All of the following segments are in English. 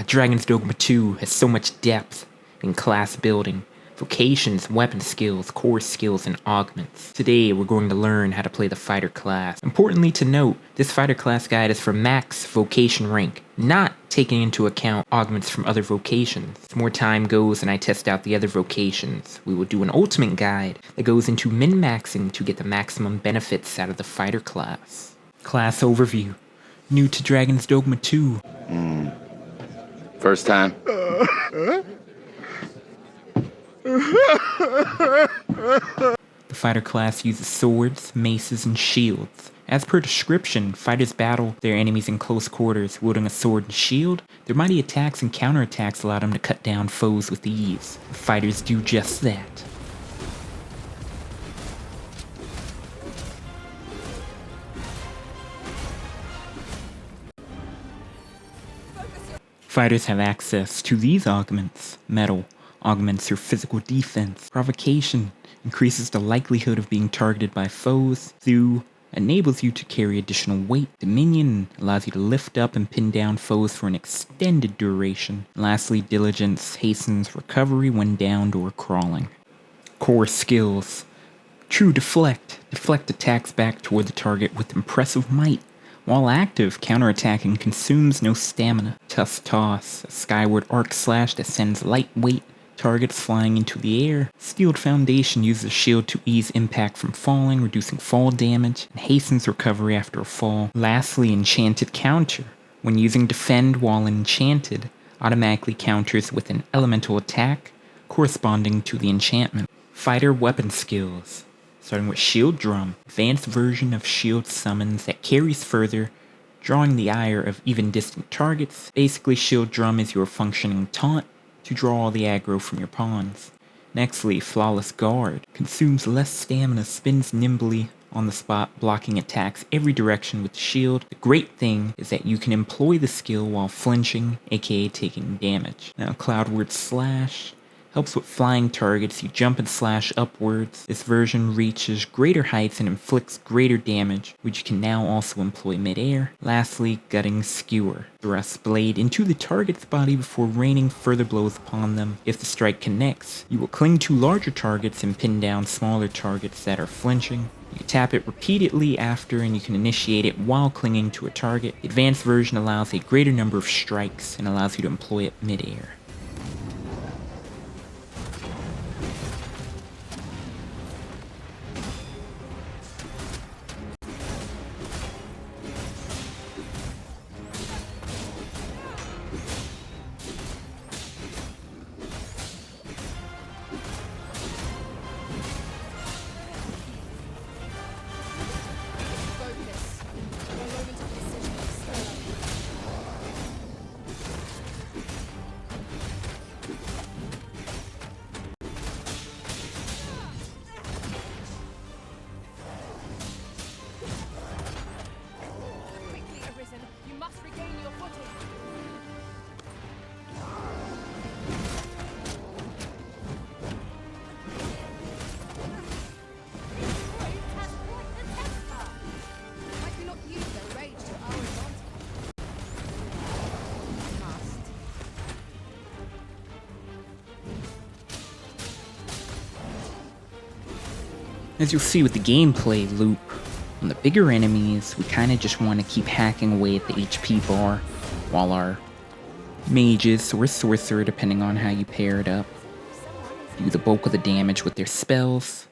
Dragon's Dogma 2 has so much depth in class building, vocations, weapon skills, core skills, and augments. Today, we're going to learn how to play the fighter class. Importantly to note, this fighter class guide is for max vocation rank, not taking into account augments from other vocations. As more time goes and I test out the other vocations, we will do an ultimate guide that goes into min-maxing to get the maximum benefits out of the fighter class. Class overview. New to Dragon's Dogma 2. First time. The fighter class uses swords, maces, and shields. As per description, fighters battle their enemies in close quarters, wielding a sword and shield. Their mighty attacks and counterattacks allow them to cut down foes with ease. Fighters do just that. Fighters have access to these augments. Metal augments your physical defense. Provocation increases the likelihood of being targeted by foes. Thew enables you to carry additional weight. Dominion allows you to lift up and pin down foes for an extended duration. Lastly, Diligence hastens recovery when downed or crawling. Core skills. True Deflect. Deflect attacks back toward the target with impressive might. While active, counterattacking consumes no stamina. Tusk Toss, a skyward arc slash that sends lightweight targets flying into the air. Steeled Foundation uses a shield to ease impact from falling, reducing fall damage, and hastens recovery after a fall. Lastly, Enchanted Counter. When using Defend while enchanted, automatically counters with an elemental attack corresponding to the enchantment. Fighter weapon skills. Starting with Shield Drum, advanced version of shield summons that carries further, drawing the ire of even distant targets. Basically, Shield Drum is your functioning taunt to draw all the aggro from your pawns. Nextly, Flawless Guard, consumes less stamina, spins nimbly on the spot, blocking attacks every direction with the shield. The great thing is that you can employ the skill while flinching, aka taking damage. Now, Cloudward Slash helps with flying targets. You jump and slash upwards. This version reaches greater heights and inflicts greater damage, which you can now also employ mid-air. Lastly, Gutting Skewer. Thrusts blade into the target's body before raining further blows upon them. If the strike connects, you will cling to larger targets and pin down smaller targets that are flinching. You can tap it repeatedly after, and you can initiate it while clinging to a target. The advanced version allows a greater number of strikes and allows you to employ it mid-air. As you'll see with the gameplay loop, on the bigger enemies, we kinda just want to keep hacking away at the HP bar, while our mages, or sorcerer depending on how you pair it up, do the bulk of the damage with their spells.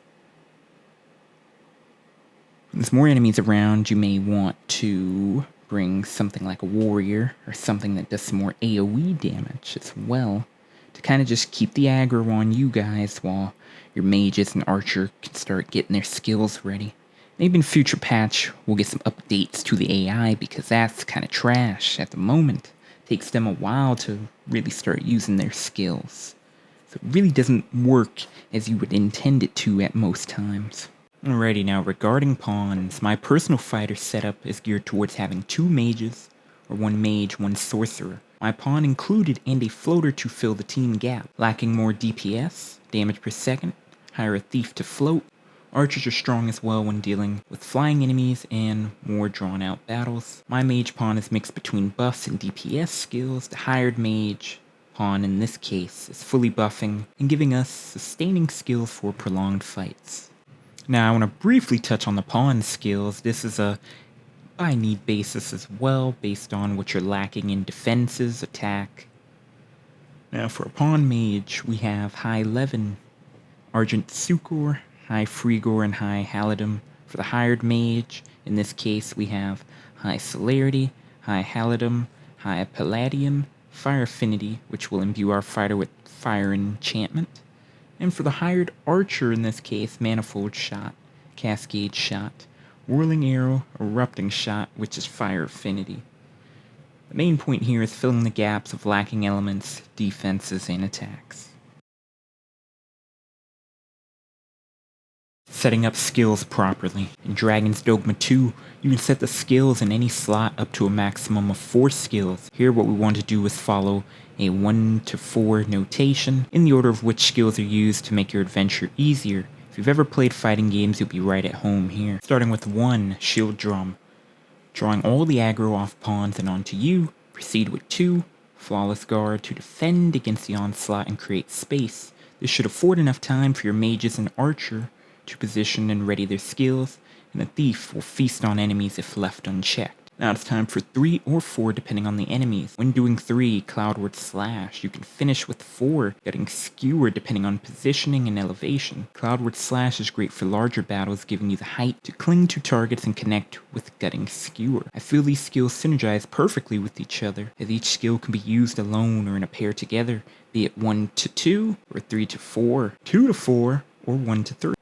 When there's more enemies around, you may want to bring something like a warrior, or something that does some more AoE damage as well, to kinda just keep the aggro on you guys while your mages and archer can start getting their skills ready. Maybe in future patch, we'll get some updates to the AI because that's kind of trash at the moment. It takes them a while to really start using their skills. So it really doesn't work as you would intend it to at most times. Alrighty, now regarding pawns, my personal fighter setup is geared towards having 2 mages, or 1 mage, 1 sorcerer. My pawn included and a floater to fill the team gap. Lacking more DPS, damage per second, hire a thief to float, Archers are strong as well when dealing with flying enemies and more drawn out battles. My mage pawn is mixed between buffs and DPS skills. The hired mage pawn in this case is fully buffing and giving us sustaining skills for prolonged fights. Now I want to briefly touch on the pawn skills. This is a by need basis as well, based on what you're lacking in defenses, attack. Now for a pawn mage, we have high Levin, Argent Succor, high Frigor, and high Halidom. For the hired mage, in this case we have high Celerity, high Halidom, high Palladium, Fire Affinity, which will imbue our fighter with Fire Enchantment. And for the hired archer in this case, Manifold Shot, Cascade Shot, Whirling Arrow, Erupting Shot, which is Fire Affinity. The main point here is filling the gaps of lacking elements, defenses, and attacks. Setting up skills properly. In Dragon's Dogma 2, you can set the skills in any slot up to a maximum of 4 skills. Here what we want to do is follow a 1 to 4 notation in the order of which skills are used to make your adventure easier. If you've ever played fighting games, you'll be right at home here. Starting with 1, Shield Drum. Drawing all the aggro off pawns and onto you. Proceed with 2, Flawless Guard, to defend against the onslaught and create space. This should afford enough time for your mages and archer to position and ready their skills, and the thief will feast on enemies if left unchecked. Now it's time for 3 or 4 depending on the enemies. When doing 3, Cloudward Slash, you can finish with 4, getting Skewer depending on positioning and elevation. Cloudward Slash is great for larger battles, giving you the height to cling to targets and connect with Gutting Skewer. I feel these skills synergize perfectly with each other, as each skill can be used alone or in a pair together, be it 1 to 2, or 3 to 4, 2 to 4, or 1 to 3.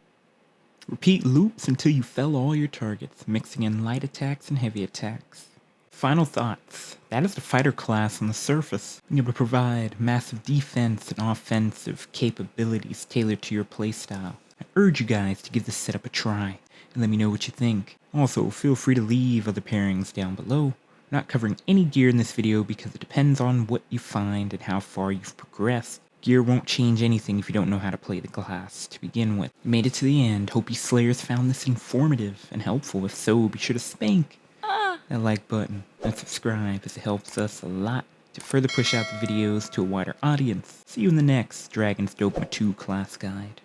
Repeat loops until you fell all your targets, mixing in light attacks and heavy attacks. Final thoughts. That is the fighter class on the surface, being able to provide massive defense and offensive capabilities tailored to your playstyle. I urge you guys to give this setup a try, and let me know what you think. Also, feel free to leave other pairings down below. I'm not covering any gear in this video because it depends on what you find and how far you've progressed. Gear won't change anything if you don't know how to play the class to begin with. You made it to the end. Hope you Slayers found this informative and helpful. If so, be sure to spank that like button and subscribe, as it helps us a lot to further push out the videos to a wider audience. See you in the next Dragon's Dogma 2 class guide.